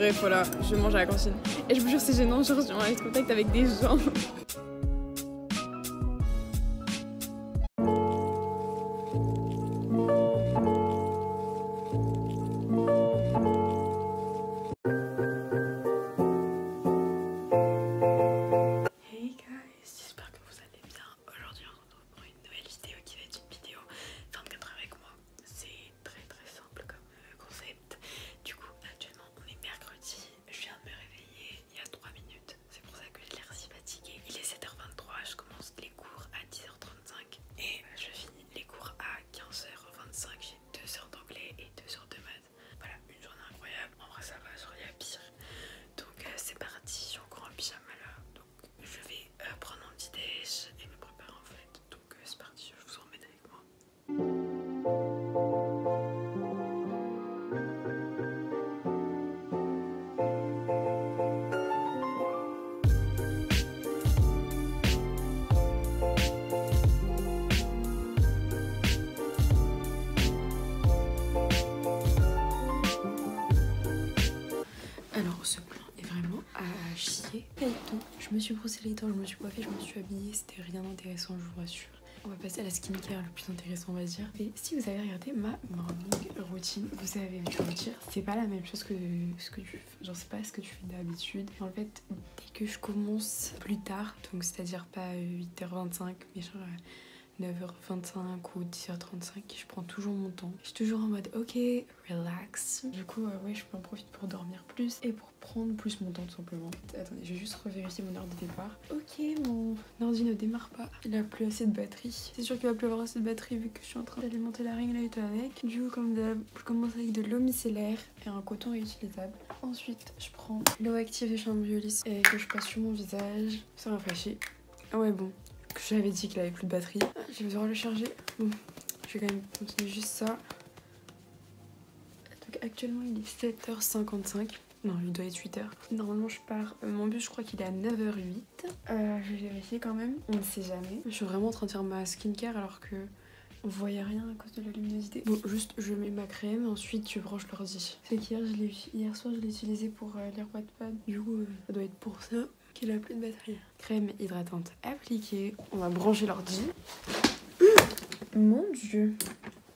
Bref, voilà, je mange à la cantine. Et je vous jure, c'est gênant, genre, je suis en contact avec des gens. Hey guys, j'espère que vous allez bien. Aujourd'hui, on se retrouve pour une nouvelle vidéo qui va être une vidéo 24 avec moi. C'est très simple comme concept. Du coup, actuellement, on est mercredi. Je viens de me réveiller il y a 3 minutes. C'est pour ça que j'ai l'air si fatiguée. Il est 7h23, je commence les cours à 10h35 et je finis les cours à 15h25. J'ai 2 heures d'anglais et 2 heures de maths. Voilà, une journée incroyable. En vrai, ça va, il y a pire. Donc c'est parti, je suis encore en pyjama là. Donc je vais prendre un petit déj et me préparer en fait. Donc c'est parti, je vous emmène avec moi. Alors ce plan est vraiment à chier. Je me suis brossé les dents, je me suis coiffée, je me suis habillée, c'était rien d'intéressant, je vous rassure. On va passer à la skincare le plus intéressant, on va dire. Et si vous avez regardé ma morning routine, vous savez que je vais vous dire, c'est pas la même chose que ce que tu fais. Genre c'est pas ce que tu fais d'habitude. En fait, dès que je commence plus tard, donc c'est-à-dire pas 8h25, mais genre 9h25 ou 10h35, je prends toujours mon temps. Je suis toujours en mode ok, relax. Du coup, ouais, je peux en profiter pour dormir plus et pour prendre plus mon temps tout simplement. Attendez, je vais juste revérifier mon heure de départ. Ok, mon ordi ne démarre pas. Il a plus assez de batterie. C'est sûr qu'il va plus avoir assez de batterie vu que je suis en train d'alimenter la ring light avec. Du coup, comme d'hab, je commence avec de l'eau micellaire et un coton réutilisable. Ensuite, je prends l'eau active de Chambriolis et que je passe sur mon visage. Ça rafraîchit. Ah ouais, bon. J'avais dit qu'il avait plus de batterie. J'ai besoin de le charger. Bon, je vais quand même continuer juste ça. Donc actuellement il est 7h55. Non, il doit être 8h. Normalement je pars. Mon bus je crois qu'il est à 9h08. Je vais vérifier quand même. On ne sait jamais. Je suis vraiment en train de faire ma skincare alors que on voyait rien à cause de la luminosité. Bon, juste je mets ma crème, ensuite je branche l'ordi. C'est qu'hier hier soir je l'ai utilisé pour lire Wattpad. Du coup ça doit être pour ça qu'il a plus de batterie. Crème hydratante appliquée. On va brancher l'ordi. Mon dieu.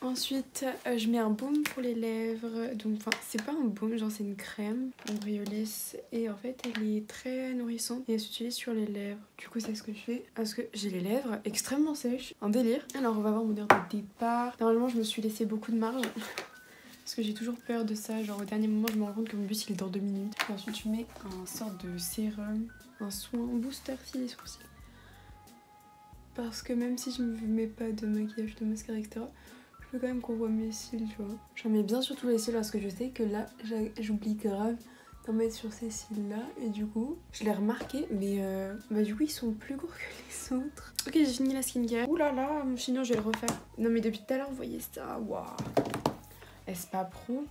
Ensuite, je mets un baume pour les lèvres. Donc, enfin, c'est pas un baume, genre c'est une crème Embryolisse. Et en fait, elle est très nourrissante et elle s'utilise sur les lèvres. Du coup, c'est ce que je fais. Parce que j'ai les lèvres extrêmement sèches. Un délire. Alors, on va voir mon heure de départ. Normalement, je me suis laissé beaucoup de marge. Parce que j'ai toujours peur de ça. Genre, au dernier moment, je me rends compte que mon bus il est dans 2 minutes. Et ensuite, je mets un sorte de sérum. Un soin booster si les sourcils. Parce que même si je ne mets pas de maquillage, de mascara, etc., je peux quand même qu'on voit mes cils, tu vois. J'en mets bien sur tous les cils parce que je sais que là, j'oublie grave d'en mettre sur ces cils-là. Et du coup, je l'ai remarqué, mais bah du coup, ils sont plus gros que les autres. Ok, j'ai fini la skincare. Ouh là là, mon chignon, je vais le refaire. Non mais depuis tout à l'heure, vous voyez ça, waouh. Est-ce pas pro?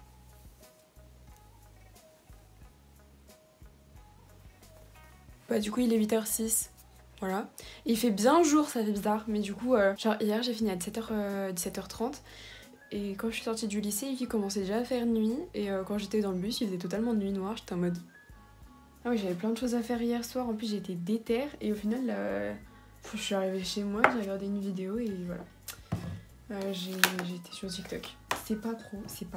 Bah du coup, il est 8h06. Voilà. Et il fait bien jour, ça fait bizarre. Mais du coup, genre hier j'ai fini à 17h30. Et quand je suis sortie du lycée, il commençait déjà à faire nuit. Et quand j'étais dans le bus, il faisait totalement nuit noire. J'étais en mode... Ah oui, j'avais plein de choses à faire hier soir. En plus, j'étais déter. Et au final, je suis arrivée chez moi, j'ai regardé une vidéo et voilà. J'ai été sur TikTok. C'est pas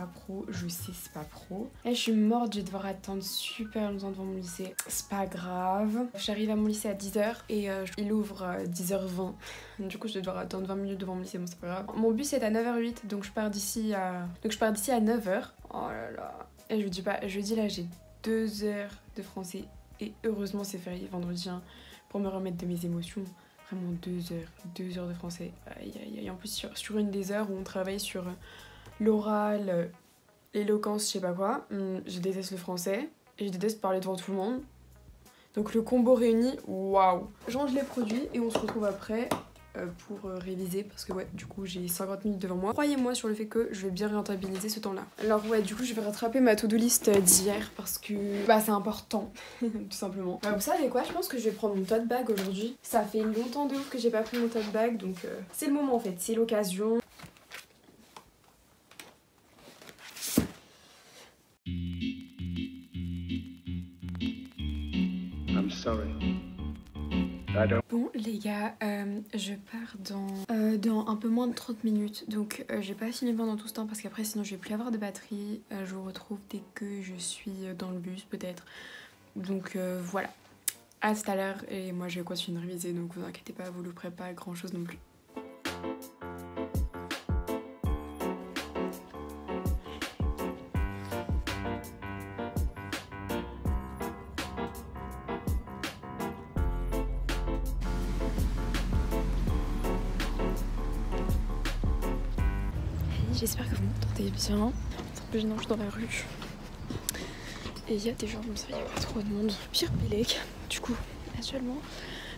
pro, je sais c'est pas pro. Et je suis morte, je vais devoir attendre super longtemps devant mon lycée. C'est pas grave. J'arrive à mon lycée à 10h et il ouvre à 10h20. Du coup je vais devoir attendre 20 minutes devant mon lycée, bon c'est pas grave. Mon bus est à 9h08 donc je pars d'ici à 9h. Oh là là. Et je vous dis pas, jeudi là j'ai 2 heures de français et heureusement c'est férié vendredi hein, pour me remettre de mes émotions. Vraiment 2 heures de français. Aïe aïe aïe. En plus sur une des heures où on travaille sur l'oral, l'éloquence, je sais pas quoi. Je déteste le français et je déteste parler devant tout le monde. Donc le combo réuni, waouh. Je range les produits et on se retrouve après pour réviser parce que ouais, du coup j'ai 50 minutes devant moi. Croyez-moi sur le fait que je vais bien rentabiliser ce temps-là. Alors ouais, du coup je vais rattraper ma to-do list d'hier parce que bah c'est important, tout simplement. Vous savez quoi, je pense que je vais prendre mon tote bag aujourd'hui. Ça fait longtemps de ouf que j'ai pas pris mon tote bag donc c'est le moment en fait, c'est l'occasion. Bon les gars, je pars dans un peu moins de 30 minutes, donc j'ai pas fini pendant tout ce temps parce qu'après sinon je vais plus avoir de batterie. Je vous retrouve dès que je suis dans le bus peut-être, donc voilà, à tout à l'heure et moi je vais continuer de réviser, donc vous inquiétez pas, vous louperez pas grand chose non plus. J'espère que vous m'entendez bien. C'est un peu gênant, je suis dans la rue. Et il y a des gens comme ça, il n'y a pas trop de monde. Pire Pélec. Du coup, actuellement,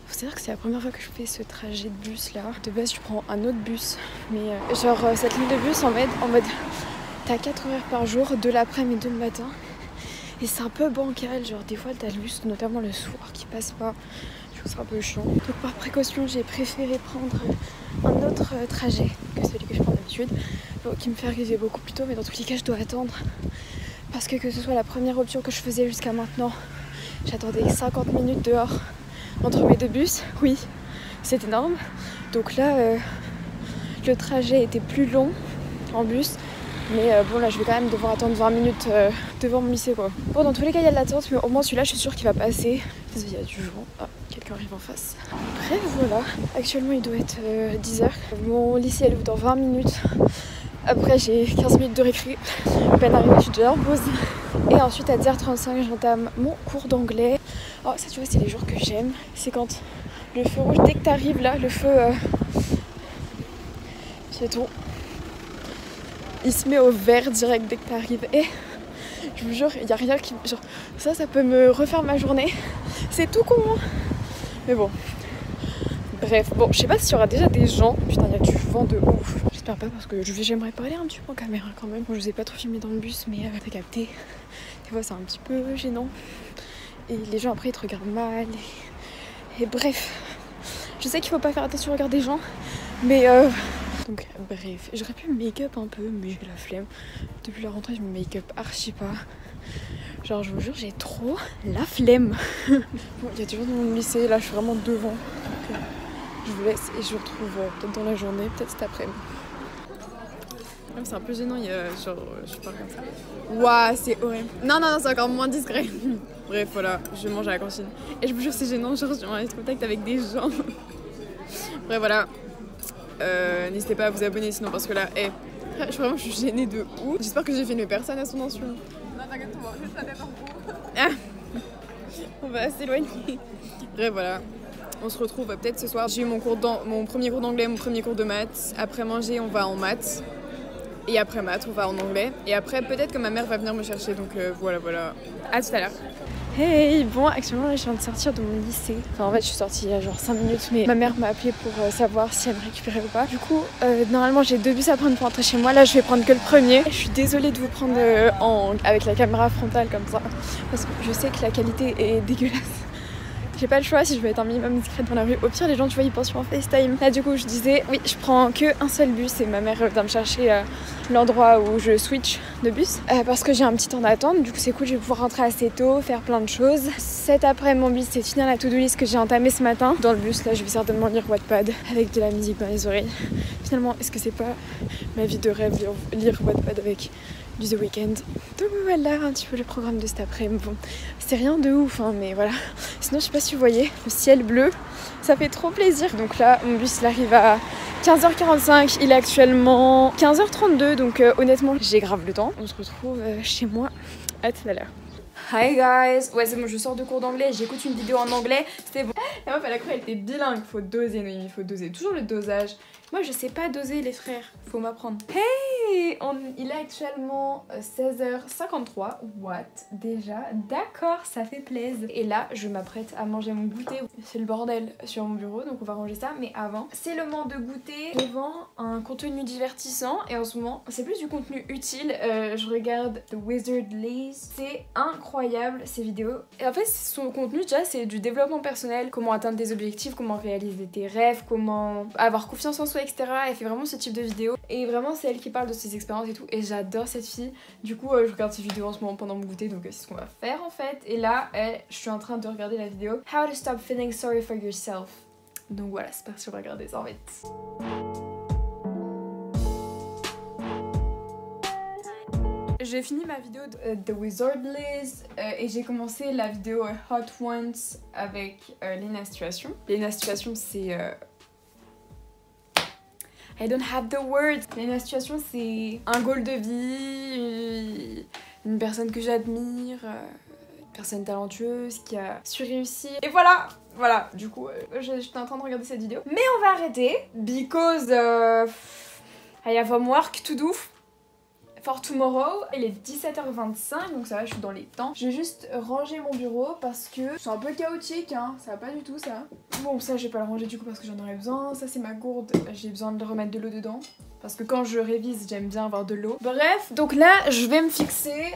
faut savoir que c'est la première fois que je fais ce trajet de bus là. De base, je prends un autre bus. Mais genre, cette ligne de bus en mode t'as 4 horaires par jour, 2 l'après-midi et 2 le matin. Et c'est un peu bancal, genre des fois t'as le bus, notamment le soir, qui passe pas. Je trouve ça un peu chiant. Donc par précaution, j'ai préféré prendre un autre trajet que celui que je prends d'habitude, qui me fait arriver beaucoup plus tôt, mais dans tous les cas je dois attendre parce que ce soit la première option que je faisais jusqu'à maintenant, j'attendais 50 minutes dehors entre mes deux bus. Oui, c'est énorme. Donc là le trajet était plus long en bus, mais bon là je vais quand même devoir attendre 20 minutes devant mon lycée quoi. Bon dans tous les cas il y a de l'attente, mais au moins celui-là je suis sûre qu'il va passer. Il y a du vent. Ah, quelqu'un arrive en face. Bref voilà, actuellement il doit être 10h. Mon lycée elle ouvre dans 20 minutes. Après j'ai 15 minutes de récré. À peine arrivée, je suis déjà en pause. Et ensuite à 10h35 j'entame mon cours d'anglais. Oh ça tu vois c'est les jours que j'aime. C'est quand le feu rouge, dès que t'arrives là, le feu piéton, il se met au vert direct dès que t'arrives. Et je vous jure, il n'y a rien qui... Genre, ça peut me refaire ma journée. C'est tout con, hein. Mais bon. Bref, bon, je sais pas s'il y aura déjà des gens. Putain, il y a du vent de ouf. J'espère pas parce que j'aimerais parler un petit peu en caméra quand même. Bon, je vous ai pas trop filmé dans le bus, mais t'as capté. Des fois, c'est un petit peu gênant. Et les gens, après, ils te regardent mal. Et bref. Je sais qu'il faut pas faire attention au regard des gens. Mais donc, bref. J'aurais pu me make-up un peu, mais j'ai la flemme. Depuis la rentrée, je me make-up archi pas. Genre, je vous jure, j'ai trop la flemme. Bon, il y a du monde dans mon lycée. Là, je suis vraiment devant. Donc, je vous laisse et je vous retrouve peut-être dans la journée, peut-être cet après-midi. C'est un peu gênant, il y a genre, je parle comme ça. Ouah, c'est horrible. Non, c'est encore moins discret. Bref, voilà, je mange à la cantine. Et je vous jure, c'est gênant, genre, j'ai envie de contact avec des gens. Bref, voilà. N'hésitez pas à vous abonner sinon, parce que là, je suis gênée de ouf. J'espère que j'ai filmé personne à son insu. Non, t'inquiète, on va juste la tête en gros. Ah, on va s'éloigner. Bref, voilà. On se retrouve peut-être ce soir. J'ai eu mon premier cours d'anglais, mon premier cours de maths. Après manger, on va en maths. Et après maths, on va en anglais. Et après, peut-être que ma mère va venir me chercher. Donc voilà. À tout à l'heure. Hey, bon, actuellement, là, je viens de sortir de mon lycée. Enfin, en fait, je suis sortie il y a genre 5 minutes, mais ma mère m'a appelé pour savoir si elle me récupérait ou pas. Du coup, normalement, j'ai 2 bus à prendre pour rentrer chez moi. Là, je vais prendre que le premier. Je suis désolée de vous prendre avec la caméra frontale comme ça, parce que je sais que la qualité est dégueulasse. J'ai pas le choix si je veux être un minimum discrète dans la rue. Au pire, les gens, tu vois, ils pensent sur un FaceTime. Là, du coup, je disais, oui, je prends que un seul bus et ma mère vient me chercher l'endroit où je switch de bus parce que j'ai un petit temps d'attente. Du coup, c'est cool, je vais pouvoir rentrer assez tôt, faire plein de choses. Cet après, mon but, c'est de finir la to-do list que j'ai entamée ce matin. Dans le bus, là, je vais certainement lire Wattpad avec de la musique dans les oreilles. Finalement, est-ce que c'est pas ma vie de rêve, lire Wattpad avec du The Weeknd? Donc voilà un petit peu le programme de cet après-midi. Bon, c'est rien de ouf, hein, mais voilà. Sinon, je sais pas si vous voyez, le ciel bleu, ça fait trop plaisir. Donc là, mon bus il arrive à 15h45, il est actuellement 15h32, donc honnêtement, j'ai grave le temps. On se retrouve chez moi. À tout à l'heure. Hi guys! Ouais, c'est bon, je sors de cours d'anglais, j'écoute une vidéo en anglais, c'était bon. La meuf, elle a cru qu'elle était bilingue. Faut doser, Noémie, il faut doser. Toujours le dosage. Moi, je sais pas doser, les frères. Faut m'apprendre. Hey! Il est actuellement 16h53. What? Déjà? D'accord, ça fait plaisir. Et là, je m'apprête à manger mon goûter. C'est le bordel sur mon bureau, donc on va ranger ça. Mais avant, c'est le moment de goûter devant un contenu divertissant. Et en ce moment, c'est plus du contenu utile. Je regarde The Wizard Lays. C'est incroyable, ces vidéos. Et en fait, son contenu, déjà, c'est du développement personnel. Comment atteindre des objectifs, comment réaliser tes rêves, comment avoir confiance en soi. soi, etc. Elle fait vraiment ce type de vidéo. Et vraiment, c'est elle qui parle de ses expériences et tout. Et j'adore cette fille. Du coup, je regarde ses vidéos en ce moment pendant mon goûter. Donc, c'est ce qu'on va faire en fait. Et là, je suis en train de regarder la vidéo How to Stop Feeling Sorry for Yourself. Donc voilà, c'est parti, on va regarder ça en fait. J'ai fini ma vidéo de The Wizard Liz et j'ai commencé la vidéo Hot Ones avec Lena Situation. Lena Situation, c'est... I don't have the words. Lena Situation, c'est un goal de vie, une personne que j'admire, une personne talentueuse qui a su réussir. Et voilà, voilà. Du coup, j'étais en train de regarder cette vidéo. Mais on va arrêter because I have homework to do for tomorrow. Il est 17h25, donc ça va, je suis dans les temps. Je vais juste ranger mon bureau parce que c'est un peu chaotique, hein. Ça va pas du tout, ça. Bon, ça, je vais pas le ranger du coup parce que j'en aurais besoin. Ça, c'est ma gourde. J'ai besoin de remettre de l'eau dedans. Parce que quand je révise, j'aime bien avoir de l'eau. Bref, donc là, je vais me fixer...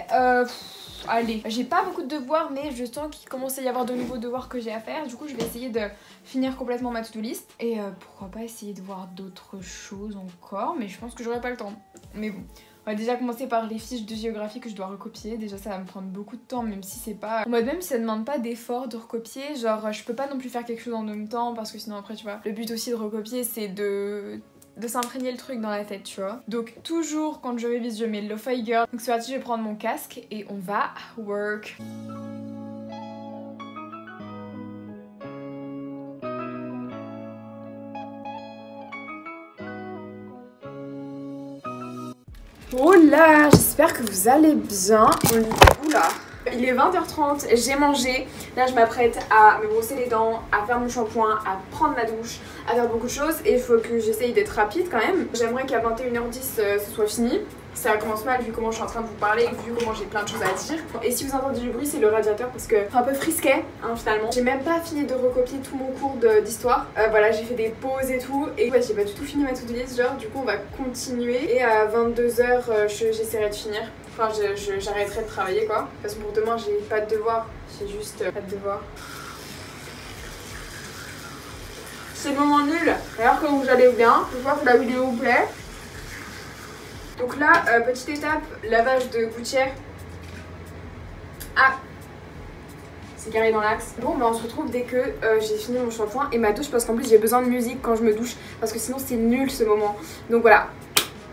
Allez, j'ai pas beaucoup de devoirs, mais je sens qu'il commence à y avoir de nouveaux devoirs que j'ai à faire. Du coup, je vais essayer de finir complètement ma to-do list. Et pourquoi pas essayer de voir d'autres choses encore. Mais je pense que j'aurai pas le temps. Mais bon... On va déjà commencer par les fiches de géographie que je dois recopier. Déjà ça va me prendre beaucoup de temps, même si c'est pas... En mode, même si ça demande pas d'effort de recopier, genre je peux pas non plus faire quelque chose en même temps parce que sinon après tu vois. Le but aussi de recopier c'est de s'imprégner le truc dans la tête, tu vois. Donc toujours quand je révise je mets Lo-Fi Girl. Donc c'est parti, je vais prendre mon casque et on va work. Oh là, j'espère que vous allez bien. Oula. Il est 20h30, j'ai mangé. Là, je m'apprête à me brosser les dents, à faire mon shampoing, à prendre ma douche, à faire beaucoup de choses. Et il faut que j'essaye d'être rapide quand même. J'aimerais qu'à 21h10, ce soit fini. Ça commence mal vu comment je suis en train de vous parler, vu comment j'ai plein de choses à dire. Et si vous entendez du bruit, c'est le radiateur parce que c'est un peu frisquet, hein, finalement. J'ai même pas fini de recopier tout mon cours d'histoire. Voilà, j'ai fait des pauses et tout. Et ouais, j'ai pas du tout fini ma to-do list, genre, du coup, on va continuer. Et à 22h, j'essaierai de finir. Enfin, j'arrêterai de travailler, quoi. Parce que pour demain, j'ai pas de devoirs. J'ai juste pas de devoirs. C'est le moment nul. Alors que vous allez bien, j'espère que la vidéo vous plaît. Donc là, petite étape, lavage de gouttière. Ah, c'est carré dans l'axe. Bon, bah on se retrouve dès que j'ai fini mon shampoing et ma douche parce qu'en plus j'ai besoin de musique quand je me douche parce que sinon c'est nul ce moment. Donc voilà,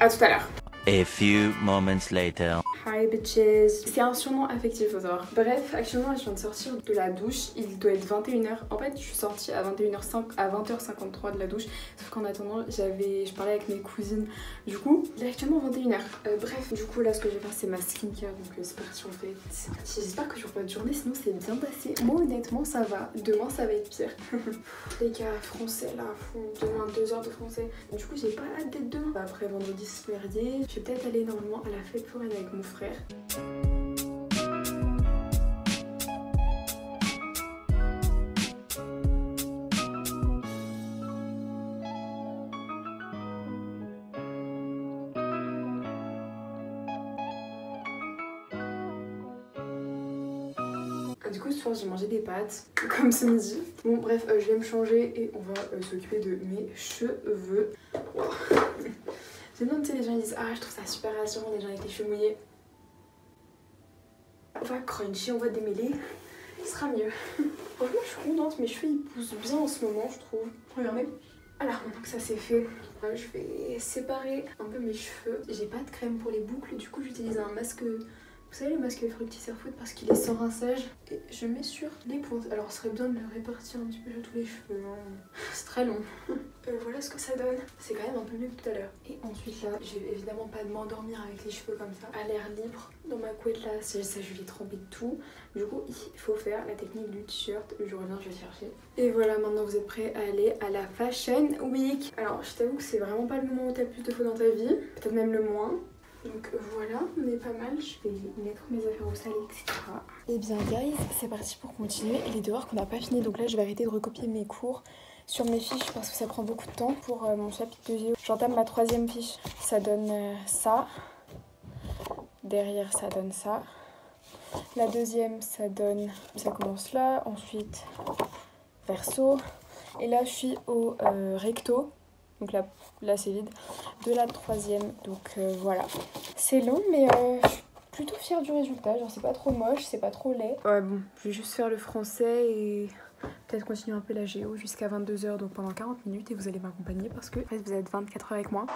à tout à l'heure. A few moments later. Hi bitches. C'est un surnom affectif faut savoir. Bref, actuellement je viens de sortir de la douche. Il doit être 21h. En fait je suis sortie à 21h05 à 20h53 de la douche. Sauf qu'en attendant je parlais avec mes cousines. Du coup il est actuellement 21h. Bref, du coup là ce que je vais faire c'est ma skincare. Donc c'est parti en fait. J'espère que sur votre journée sinon c'est bien passé. Moi honnêtement ça va. Demain ça va être pire. Les gars français là font demain 2 heures de français. Du coup j'ai pas hâte d'être demain. Après vendredi c'est férié. Je vais peut-être aller normalement à la fête foraine avec mon frère. Du coup ce soir j'ai mangé des pâtes comme ce midi. Bon bref je vais me changer et on va s'occuper de mes cheveux. Wow. J'aime bien, tu sais, les gens ils disent ah je trouve ça super rassurant les gens avec les cheveux mouillés. On va cruncher, on va démêler, ce sera mieux. Franchement je suis contente, mes cheveux ils poussent bien en ce moment je trouve. Regardez. Alors maintenant que ça c'est fait, je vais séparer un peu mes cheveux. J'ai pas de crème pour les boucles, du coup j'utilise un masque. Vous savez le masque Fructis-Airfood parce qu'il est sans rinçage. Et je mets sur les pointes. Alors ce serait bien de le répartir un petit peu sur tous les cheveux. C'est très long. Voilà ce que ça donne. C'est quand même un peu mieux que tout à l'heure. Et ensuite là, je vais évidemment pas m'endormir avec les cheveux comme ça. À l'air libre. Dans ma couette là, ça je vais tremper de tout. Du coup il faut faire la technique du t-shirt. Je reviens, je vais chercher. Et voilà, maintenant vous êtes prêts à aller à la Fashion Week. Alors je t'avoue que c'est vraiment pas le moment où t'as le plus de faux dans ta vie. Peut-être même le moins. Donc voilà, on est pas mal, je vais mettre mes affaires au salé, etc. Et bien guys, c'est parti pour continuer les devoirs qu'on n'a pas fini. Donc là je vais arrêter de recopier mes cours sur mes fiches parce que ça prend beaucoup de temps pour mon chapitre de géo. J'entame ma 3e fiche, ça donne ça. Derrière ça donne ça. La 2e ça donne, ça commence là, ensuite verso. Et là je suis au recto. Donc là c'est vide. De la 3e, donc voilà. C'est long mais je suis plutôt fière du résultat. Genre c'est pas trop moche, c'est pas trop laid. Ouais bon, je vais juste faire le français et peut-être continuer un peu la géo jusqu'à 22h, donc pendant 40 minutes et vous allez m'accompagner parce que en fait, vous êtes 24 heures avec moi.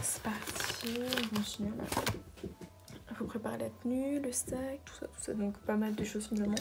C'est parti, on continue. Il faut préparer la tenue, le sac, tout ça, donc pas mal de choses finalement.